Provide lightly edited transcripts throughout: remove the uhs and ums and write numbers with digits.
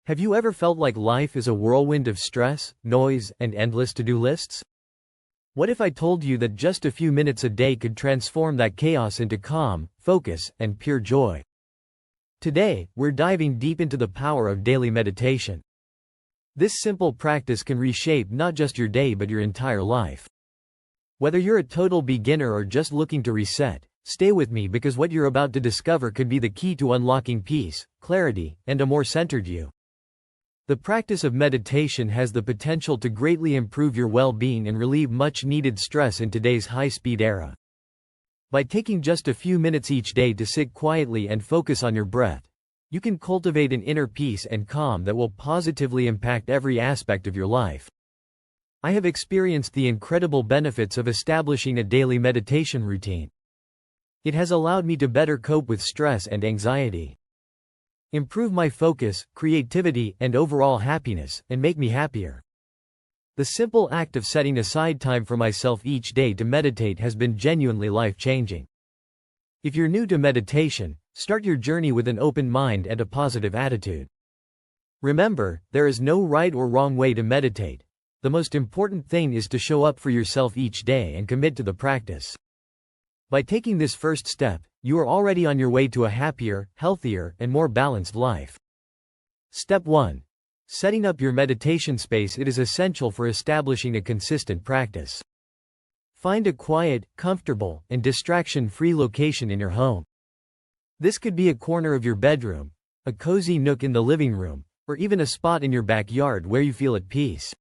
Have you ever felt like life is a whirlwind of stress, noise, and endless to-do lists? What if I told you that just a few minutes a day could transform that chaos into calm, focus, and pure joy? Today, we're diving deep into the power of daily meditation. This simple practice can reshape not just your day but your entire life. Whether you're a total beginner or just looking to reset, stay with me because what you're about to discover could be the key to unlocking peace, clarity, and a more centered you. The practice of meditation has the potential to greatly improve your well-being and relieve much-needed stress in today's high-speed era. By taking just a few minutes each day to sit quietly and focus on your breath, you can cultivate an inner peace and calm that will positively impact every aspect of your life. I have experienced the incredible benefits of establishing a daily meditation routine. It has allowed me to better cope with stress and anxiety, improve my focus, creativity, and overall happiness, and make me happier. The simple act of setting aside time for myself each day to meditate has been genuinely life-changing. If you're new to meditation, start your journey with an open mind and a positive attitude. Remember, there is no right or wrong way to meditate. The most important thing is to show up for yourself each day and commit to the practice. By taking this first step, you are already on your way to a happier, healthier, and more balanced life. Step 1. Setting up your meditation space. It is essential for establishing a consistent practice. Find a quiet, comfortable, and distraction-free location in your home. This could be a corner of your bedroom, a cozy nook in the living room, or even a spot in your backyard where you feel at peace.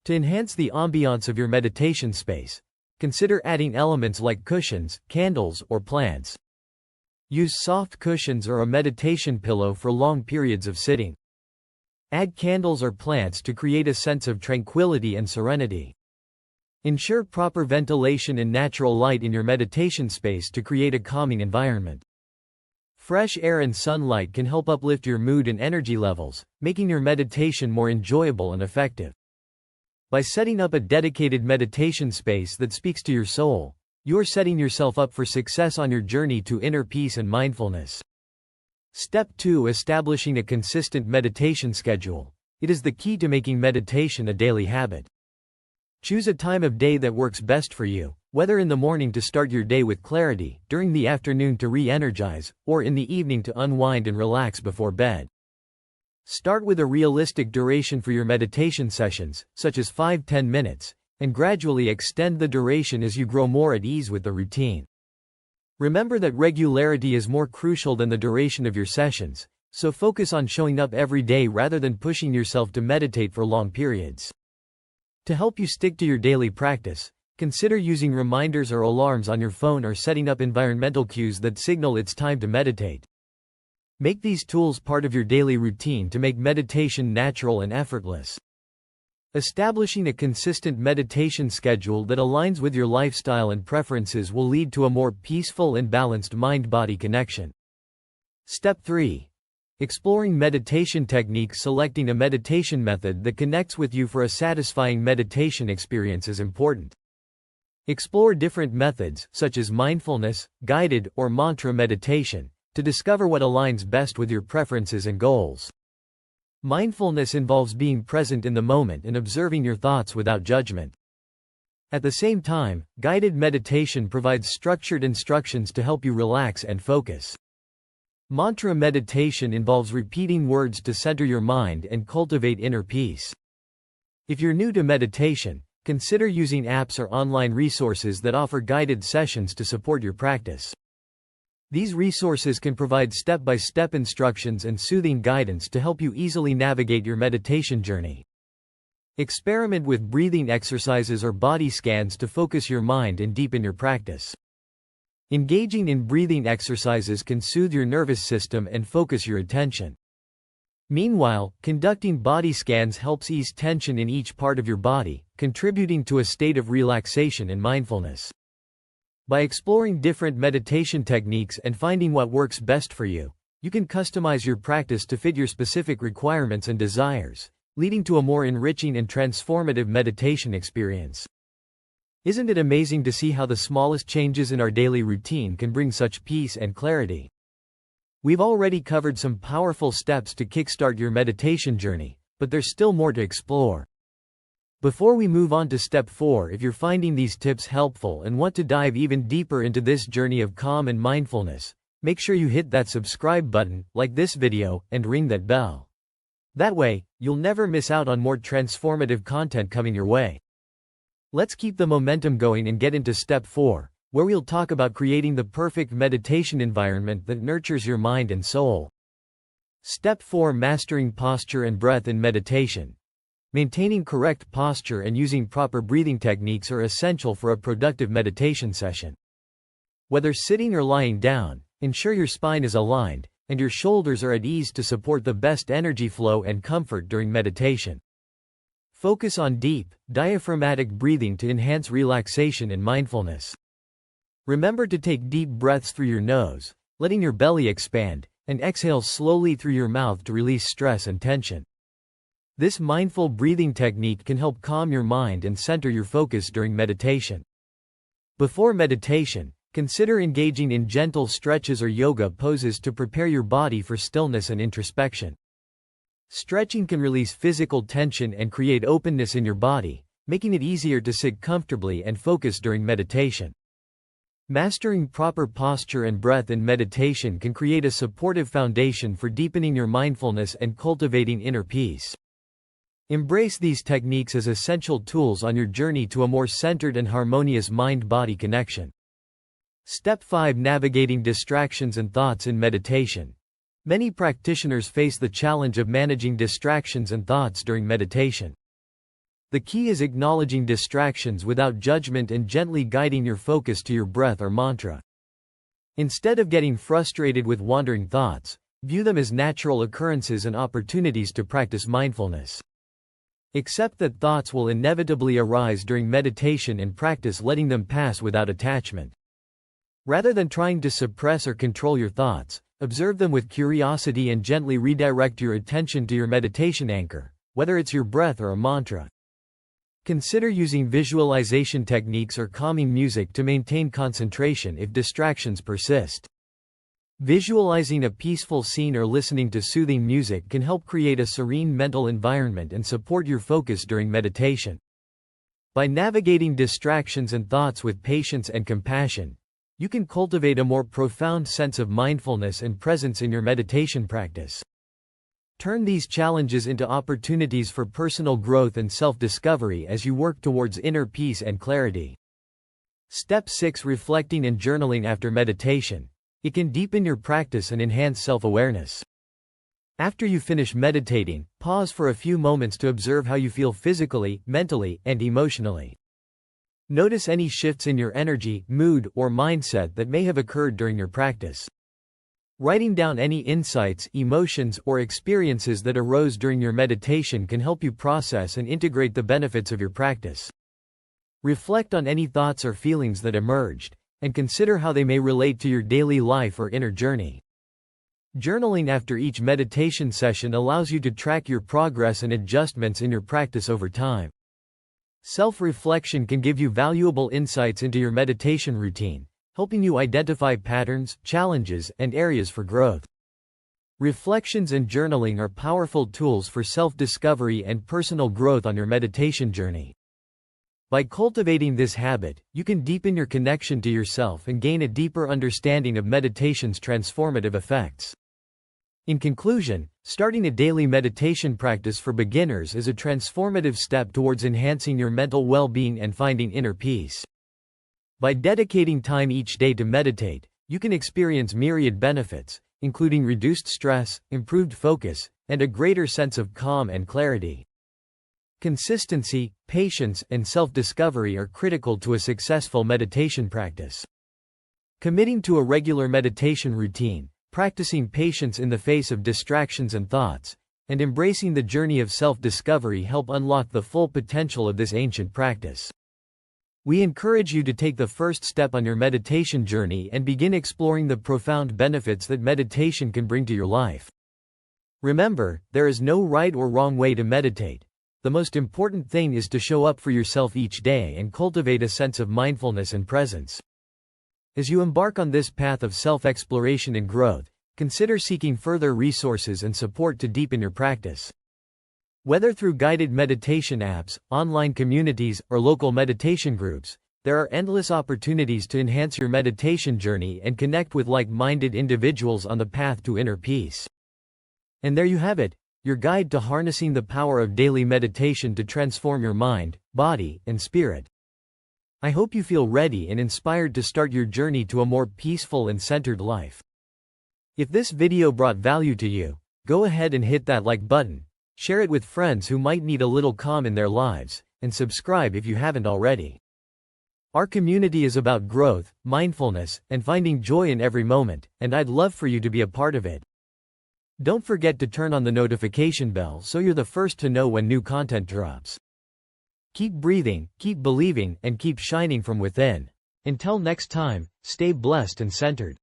To enhance the ambiance of your meditation space, consider adding elements like cushions, candles, or plants. Use soft cushions or a meditation pillow for long periods of sitting. Add candles or plants to create a sense of tranquility and serenity. Ensure proper ventilation and natural light in your meditation space to create a calming environment. Fresh air and sunlight can help uplift your mood and energy levels, making your meditation more enjoyable and effective. By setting up a dedicated meditation space that speaks to your soul, you're setting yourself up for success on your journey to inner peace and mindfulness. Step 2. Establishing a consistent meditation schedule. It is the key to making meditation a daily habit. Choose a time of day that works best for you, whether in the morning to start your day with clarity, during the afternoon to re-energize, or in the evening to unwind and relax before bed. Start with a realistic duration for your meditation sessions, such as 5-10 minutes, and gradually extend the duration as you grow more at ease with the routine. Remember that regularity is more crucial than the duration of your sessions, so focus on showing up every day rather than pushing yourself to meditate for long periods. To help you stick to your daily practice, consider using reminders or alarms on your phone or setting up environmental cues that signal it's time to meditate. Make these tools part of your daily routine to make meditation natural and effortless. Establishing a consistent meditation schedule that aligns with your lifestyle and preferences will lead to a more peaceful and balanced mind-body connection. Step 3. Exploring meditation techniques. Selecting a meditation method that connects with you for a satisfying meditation experience is important. Explore different methods, such as mindfulness, guided, or mantra meditation, to discover what aligns best with your preferences and goals. Mindfulness involves being present in the moment and observing your thoughts without judgment. At the same time, guided meditation provides structured instructions to help you relax and focus. Mantra meditation involves repeating words to center your mind and cultivate inner peace. If you're new to meditation, consider using apps or online resources that offer guided sessions to support your practice. These resources can provide step-by-step instructions and soothing guidance to help you easily navigate your meditation journey. Experiment with breathing exercises or body scans to focus your mind and deepen your practice. Engaging in breathing exercises can soothe your nervous system and focus your attention. Meanwhile, conducting body scans helps ease tension in each part of your body, contributing to a state of relaxation and mindfulness. By exploring different meditation techniques and finding what works best for you, you can customize your practice to fit your specific requirements and desires, leading to a more enriching and transformative meditation experience. Isn't it amazing to see how the smallest changes in our daily routine can bring such peace and clarity? We've already covered some powerful steps to kickstart your meditation journey, but there's still more to explore. Before we move on to step 4, if you're finding these tips helpful and want to dive even deeper into this journey of calm and mindfulness, make sure you hit that subscribe button, like this video, and ring that bell. That way, you'll never miss out on more transformative content coming your way. Let's keep the momentum going and get into step 4, where we'll talk about creating the perfect meditation environment that nurtures your mind and soul. Step 4: Mastering posture and breath in meditation. Maintaining correct posture and using proper breathing techniques are essential for a productive meditation session. Whether sitting or lying down, ensure your spine is aligned, and your shoulders are at ease to support the best energy flow and comfort during meditation. Focus on deep, diaphragmatic breathing to enhance relaxation and mindfulness. Remember to take deep breaths through your nose, letting your belly expand, and exhale slowly through your mouth to release stress and tension. This mindful breathing technique can help calm your mind and center your focus during meditation. Before meditation, consider engaging in gentle stretches or yoga poses to prepare your body for stillness and introspection. Stretching can release physical tension and create openness in your body, making it easier to sit comfortably and focus during meditation. Mastering proper posture and breath in meditation can create a supportive foundation for deepening your mindfulness and cultivating inner peace. Embrace these techniques as essential tools on your journey to a more centered and harmonious mind-body connection. Step 5: Navigating distractions and thoughts in meditation. Many practitioners face the challenge of managing distractions and thoughts during meditation. The key is acknowledging distractions without judgment and gently guiding your focus to your breath or mantra. Instead of getting frustrated with wandering thoughts, view them as natural occurrences and opportunities to practice mindfulness. Accept that thoughts will inevitably arise during meditation and practice letting them pass without attachment. Rather than trying to suppress or control your thoughts, observe them with curiosity and gently redirect your attention to your meditation anchor, whether it's your breath or a mantra. Consider using visualization techniques or calming music to maintain concentration if distractions persist. Visualizing a peaceful scene or listening to soothing music can help create a serene mental environment and support your focus during meditation. By navigating distractions and thoughts with patience and compassion, you can cultivate a more profound sense of mindfulness and presence in your meditation practice. Turn these challenges into opportunities for personal growth and self-discovery as you work towards inner peace and clarity. Step 6: Reflecting and journaling after meditation. It can deepen your practice and enhance self-awareness. After you finish meditating, pause for a few moments to observe how you feel physically, mentally, and emotionally. Notice any shifts in your energy, mood, or mindset that may have occurred during your practice. Writing down any insights, emotions, or experiences that arose during your meditation can help you process and integrate the benefits of your practice. Reflect on any thoughts or feelings that emerged, and consider how they may relate to your daily life or inner journey. Journaling after each meditation session allows you to track your progress and adjustments in your practice over time. Self-reflection can give you valuable insights into your meditation routine, helping you identify patterns, challenges, and areas for growth. Reflections and journaling are powerful tools for self-discovery and personal growth on your meditation journey. By cultivating this habit, you can deepen your connection to yourself and gain a deeper understanding of meditation's transformative effects. In conclusion, starting a daily meditation practice for beginners is a transformative step towards enhancing your mental well-being and finding inner peace. By dedicating time each day to meditate, you can experience myriad benefits, including reduced stress, improved focus, and a greater sense of calm and clarity. Consistency, patience, and self-discovery are critical to a successful meditation practice. Committing to a regular meditation routine, practicing patience in the face of distractions and thoughts, and embracing the journey of self-discovery help unlock the full potential of this ancient practice. We encourage you to take the first step on your meditation journey and begin exploring the profound benefits that meditation can bring to your life. Remember, there is no right or wrong way to meditate. The most important thing is to show up for yourself each day and cultivate a sense of mindfulness and presence. As you embark on this path of self-exploration and growth, consider seeking further resources and support to deepen your practice. Whether through guided meditation apps, online communities, or local meditation groups, there are endless opportunities to enhance your meditation journey and connect with like-minded individuals on the path to inner peace. And there you have it, your guide to harnessing the power of daily meditation to transform your mind, body, and spirit. I hope you feel ready and inspired to start your journey to a more peaceful and centered life. If this video brought value to you, go ahead and hit that like button, share it with friends who might need a little calm in their lives, and subscribe if you haven't already. Our community is about growth, mindfulness, and finding joy in every moment, and I'd love for you to be a part of it. Don't forget to turn on the notification bell so you're the first to know when new content drops. Keep breathing, keep believing, and keep shining from within. Until next time, stay blessed and centered.